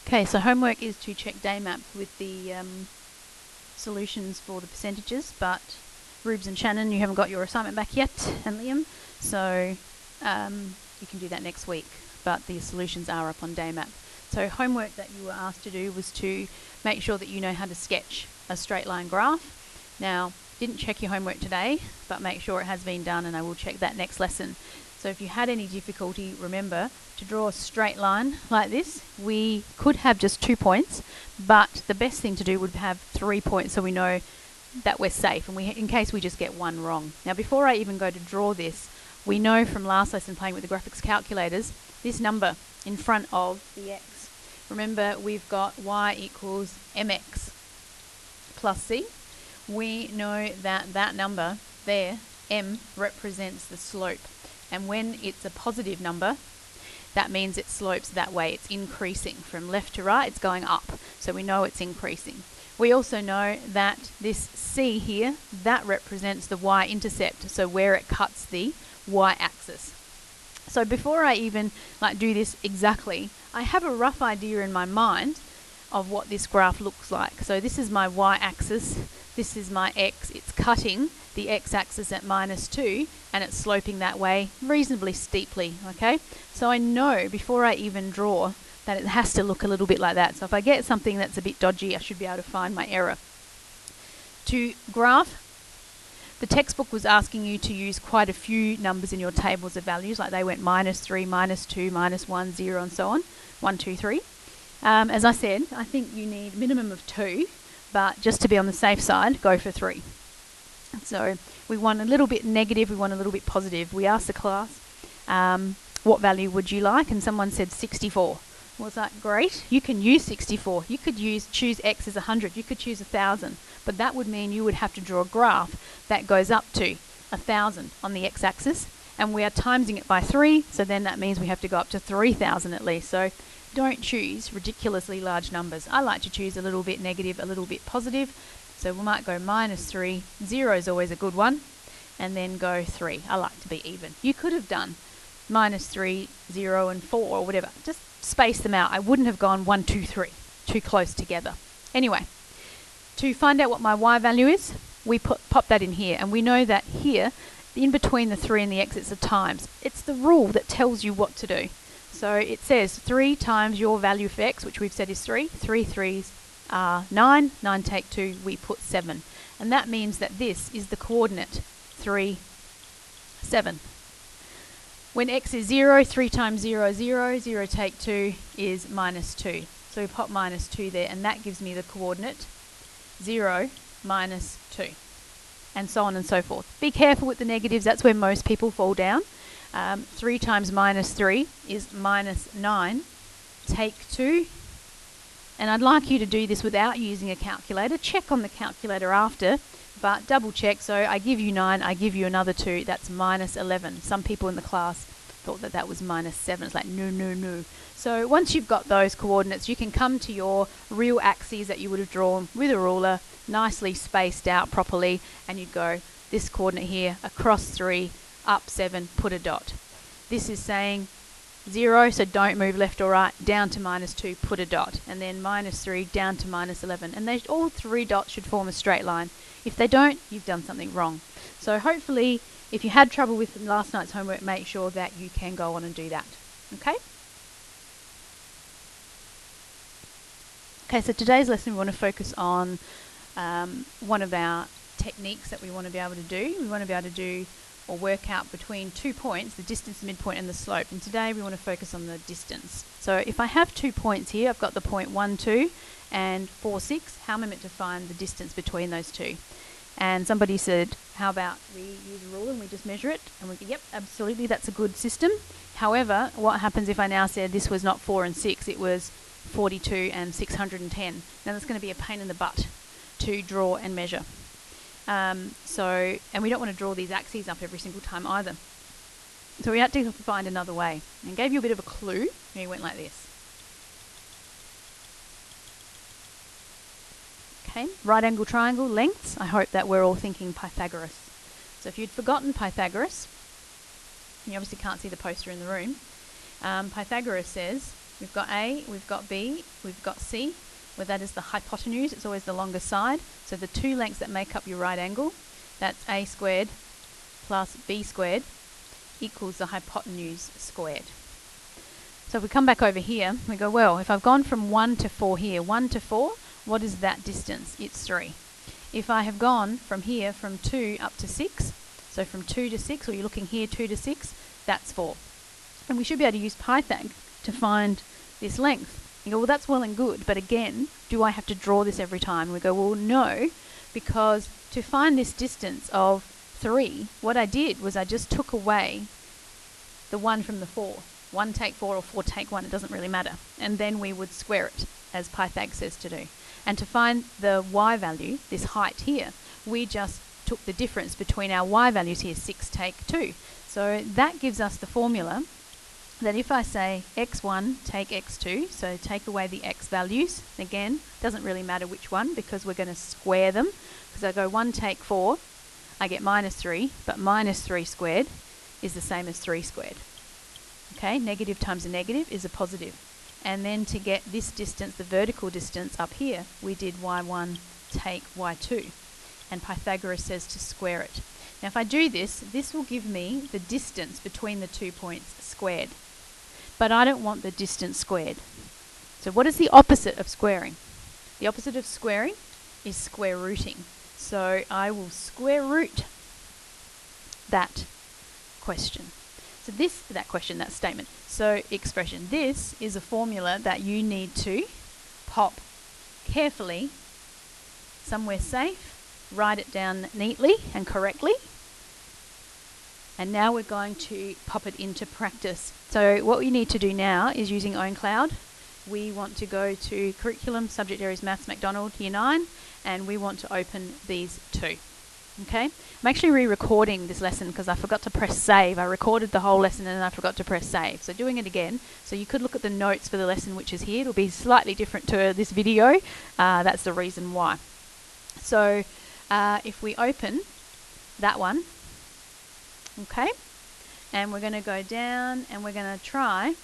Okay, so homework is to check DayMap with the solutions for the percentages, but Rubes and Shannon, you haven't got your assignment back yet, and Liam, so you can do that next week, but the solutions are up on DayMap. So homework that you were asked to do was to make sure that you know how to sketch a straight line graph. Now, didn't check your homework today, but make sure it has been done, and I will check that next lesson. So if you had any difficulty, remember to draw a straight line like this. We could have just 2 points, but the best thing to do would have 3 points so we know that we're safe, and in case we just get one wrong. Now, before I even go to draw this, we know from last lesson playing with the graphics calculators, this number in front of the x. Remember, we've got y equals mx plus c. We know that that number there, m, represents the slope. And when it's a positive number, that means it slopes that way. It's increasing from left to right. It's going up. So we know it's increasing. We also know that this c here, that represents the y-intercept, so where it cuts the y-axis. So before I even do this exactly, I have a rough idea in my mind of what this graph looks like. So this is my y-axis. This is my x. It's cutting the x-axis at -2, and it's sloping that way reasonably steeply, okay? So I know before I even draw that it has to look a little bit like that. So if I get something that's a bit dodgy, I should be able to find my error. To graph, the textbook was asking you to use quite a few numbers in your tables of values, like they went -3, -2, -1, 0, and so on, 1, 2, 3. As I said, I think you need a minimum of 2, but just to be on the safe side, go for 3. So we want a little bit negative, we want a little bit positive. We asked the class, what value would you like? And someone said 64. Was that great? You can use 64. You could choose x as 100. You could choose 1,000. But that would mean you would have to draw a graph that goes up to 1,000 on the x-axis. And we are timesing it by 3, so then that means we have to go up to 3,000 at least. So don't choose ridiculously large numbers. I like to choose a little bit negative, a little bit positive. So we might go -3, 0 is always a good one, and then go 3. I like to be even. You could have done -3, 0, and 4, or whatever. Just space them out. I wouldn't have gone 1, 2, 3, too close together. Anyway, to find out what my y value is, we pop that in here, and we know that here, in between the 3 and the x, it's a times. It's the rule that tells you what to do. So it says 3 times your value for x, which we've said is 3. 3 3s are 9. 9 take 2, we put 7. And that means that this is the coordinate 3, 7. When x is 0, 3 times 0 is 0. 0 take 2 is -2. So we pop -2 there, and that gives me the coordinate 0, -2. And so on and so forth. Be careful with the negatives. That's where most people fall down. 3 times -3 is -9. Take 2. And I'd like you to do this without using a calculator. Check on the calculator after, but double check. So I give you 9, I give you another 2, that's -11. Some people in the class thought that that was -7. It's like, no, no, no. So once you've got those coordinates, you can come to your real axes that you would have drawn with a ruler, nicely spaced out properly, and you'd go this coordinate here, across 3, up 7, put a dot. This is saying 0, so don't move left or right, down to -2, put a dot, and then -3, down to -11. And all 3 dots should form a straight line. If they don't, you've done something wrong. So hopefully, if you had trouble with last night's homework, make sure that you can go on and do that. Okay? Okay, so today's lesson we want to focus on one of our techniques that we want to be able to do. We want to be able to do or work out between 2 points, the distance, the midpoint, and the slope. And today we want to focus on the distance. So if I have 2 points here, I've got the point 1, 2 and 4, 6. How am I meant to find the distance between those two? And somebody said, how about we use a ruler and we just measure it? And we go, yep, absolutely, that's a good system. However, what happens if I now said this was not 4 and 6, it was 42 and 610? Now that's going to be a pain in the butt to draw and measure. And we don't want to draw these axes up every single time either. So we had to find another way, and gave you a bit of a clue. And he went like this. Okay, right angle triangle, lengths. I hope that we're all thinking Pythagoras. So if you'd forgotten Pythagoras, you obviously can't see the poster in the room. Pythagoras says We've got A, we've got B, we've got C, where that is the hypotenuse. It's always the longer side. So the two lengths that make up your right angle, that's A squared plus B squared equals the hypotenuse squared. So if we come back over here, we go, well, if I've gone from 1 to 4 here, 1 to 4, what is that distance? It's 3. If I have gone from here, from 2 up to 6, so from 2 to 6, or you're looking here, 2 to 6, that's 4. And we should be able to use Pythag to find this length. You go, well, that's well and good, but again, do I have to draw this every time? And we go, well, no, because to find this distance of 3, what I did was I just took away the 1 from the 4. 1 take 4 or 4 take 1, it doesn't really matter. And then we would square it, as Pythag says to do. And to find the y value, this height here, we just took the difference between our y values here, 6 take 2. So that gives us the formula that if I say x1 take x2, so take away the x values, again, doesn't really matter which one because we're going to square them. Because I go 1 take 4, I get minus 3, but minus 3 squared is the same as 3 squared. Okay, negative times a negative is a positive. And then to get this distance, the vertical distance up here, we did y1 take y2. And Pythagoras says to square it. Now if I do this, this will give me the distance between the 2 points squared. But I don't want the distance squared. So what is the opposite of squaring? The opposite of squaring is square rooting. So I will square root that question. So that statement. So expression. This is a formula that you need to pop carefully, somewhere safe, write it down neatly and correctly. And now we're going to pop it into practice. So what we need to do now is using OwnCloud. We want to go to Curriculum, Subject Areas Maths, MacDonald, Year 9, and we want to open these two. Okay? I'm actually re-recording this lesson because I forgot to press save. I recorded the whole lesson and then I forgot to press save. So doing it again. So you could look at the notes for the lesson which is here. It'll be slightly different to this video. That's the reason why. So if we open that one, okay, and we're going to go down and we're going to try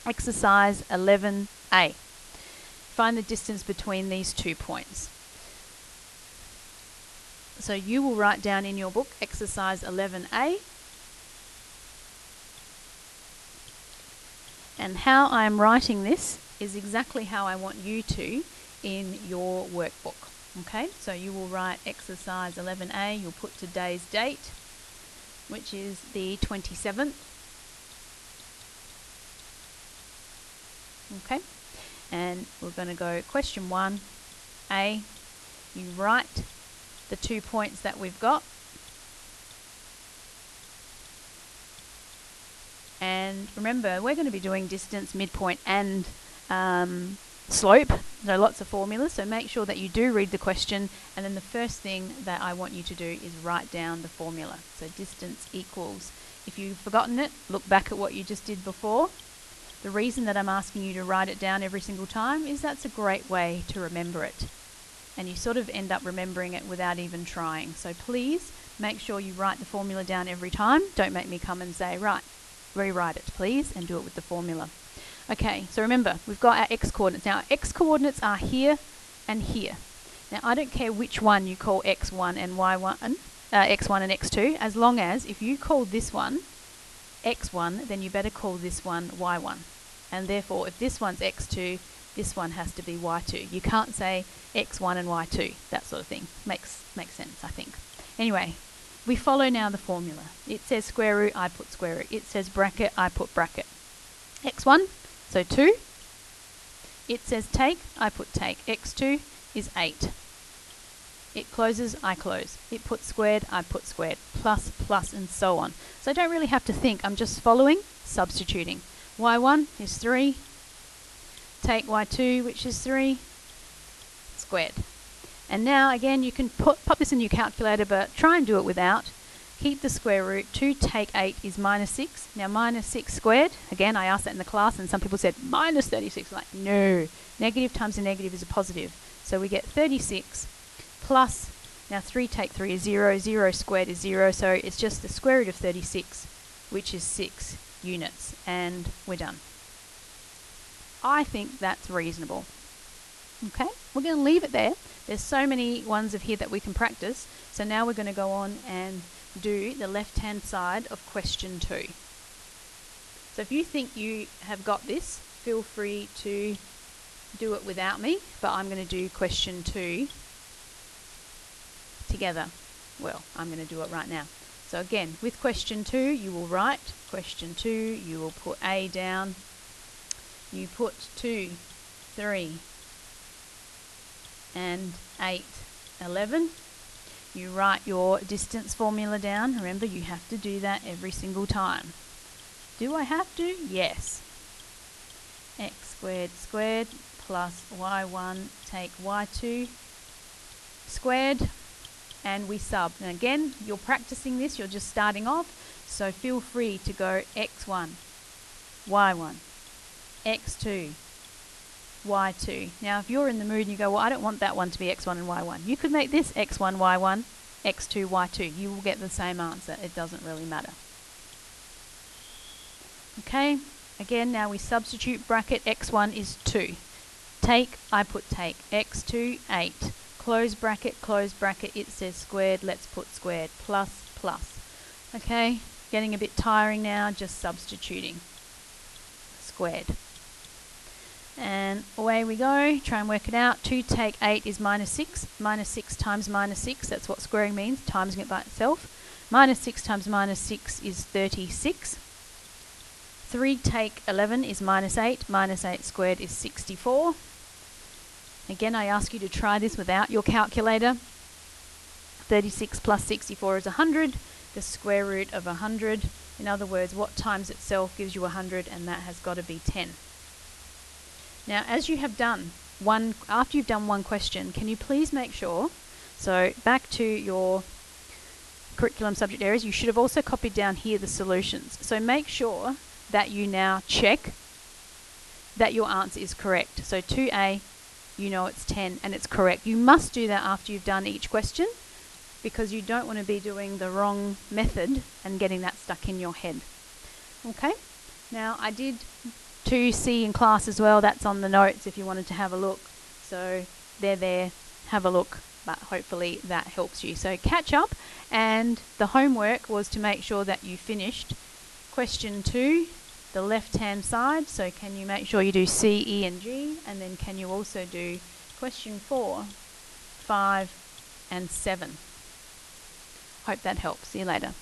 exercise 11A. Find the distance between these 2 points. So you will write down in your book exercise 11A. And how I'm writing this is exactly how I want you to in your workbook. Okay, so you will write exercise 11A, you'll put today's date, which is the 27th. Okay, and we're going to go question 1A. You write the 2 points that we've got. And remember, we're going to be doing distance, midpoint, and slope. There are lots of formulas, so make sure that you do read the question, and then the first thing that I want you to do is write down the formula. So distance equals, if you've forgotten it, look back at what you just did before. The reason that I'm asking you to write it down every single time is that's a great way to remember it. And you sort of end up remembering it without even trying. So please make sure you write the formula down every time. Don't make me come and say, right, rewrite it please, and do it with the formula. Okay, so remember, we've got our x-coordinates. Now, our x-coordinates are here and here. Now, I don't care which one you call x1 and y1, x1 and x2, as long as if you call this one x1, then you better call this one y1. And therefore, if this one's x2, this one has to be y2. You can't say x1 and y2, that sort of thing. Makes sense, I think. Anyway, we follow now the formula. It says square root, I put square root. It says bracket, I put bracket. x1, so 2. It says take, I put take. x2 is 8. It closes, I close. It puts squared, I put squared. Plus, plus, and so on. So I don't really have to think. I'm just following, substituting. y1 is 3. Take y2, which is 3, squared. And now, again, you can pop this in your calculator, but try and do it without. Keep the square root. 2 take 8 is minus 6. Now, minus 6 squared, again, I asked that in the class, and some people said, minus 36. Like, no. Negative times a negative is a positive. So we get 36 plus, now 3 take 3 is 0. 0 squared is 0, so it's just the square root of 36, which is 6 units. And we're done. I think that's reasonable. Okay, we're going to leave it there. There's so many ones of here that we can practice. So now we're going to go on and do the left-hand side of question 2. So if you think you have got this, feel free to do it without me, but I'm going to do question 2 together. Well, I'm going to do it right now. So again, with question 2, you will write question 2, you will put A down, you put 2, 3, and 8, 11. You write your distance formula down. Remember, you have to do that every single time. Do I have to? Yes. X squared squared plus y1 take y2 squared, and we sub. And again, you're practicing this, you're just starting off, so feel free to go x1, y1, x2, y2. Now if you're in the mood and you go, well, I don't want that one to be x1 and y1, you could make this x1, y1, x2, y2. You will get the same answer. It doesn't really matter. Okay, again, now we substitute. Bracket x1 is 2. Take, I put take, x2, 8. Close bracket, it says squared, let's put squared, plus, plus. Okay, getting a bit tiring now, just substituting. Squared. And away we go, try and work it out. 2 take 8 is minus 6. Minus 6 times minus 6, that's what squaring means, timesing it by itself. Minus 6 times minus 6 is 36. 3 take 11 is minus 8. Minus 8 squared is 64. Again, I ask you to try this without your calculator. 36 plus 64 is 100. The square root of 100. In other words, what times itself gives you 100, and that has got to be 10. Now, as you have done after you've done one question, can you please make sure, so back to your curriculum subject areas, you should have also copied down here the solutions. So make sure that you now check that your answer is correct. So 2A, you know it's 10 and it's correct. You must do that after you've done each question, because you don't want to be doing the wrong method and getting that stuck in your head. Okay, now I did 2C in class as well. That's on the notes if you wanted to have a look. So they're there, have a look, but hopefully that helps you. So catch up, and the homework was to make sure that you finished question 2, the left hand side. So can you make sure you do C, E and G, and then can you also do question 4, 5 and 7. Hope that helps. See you later.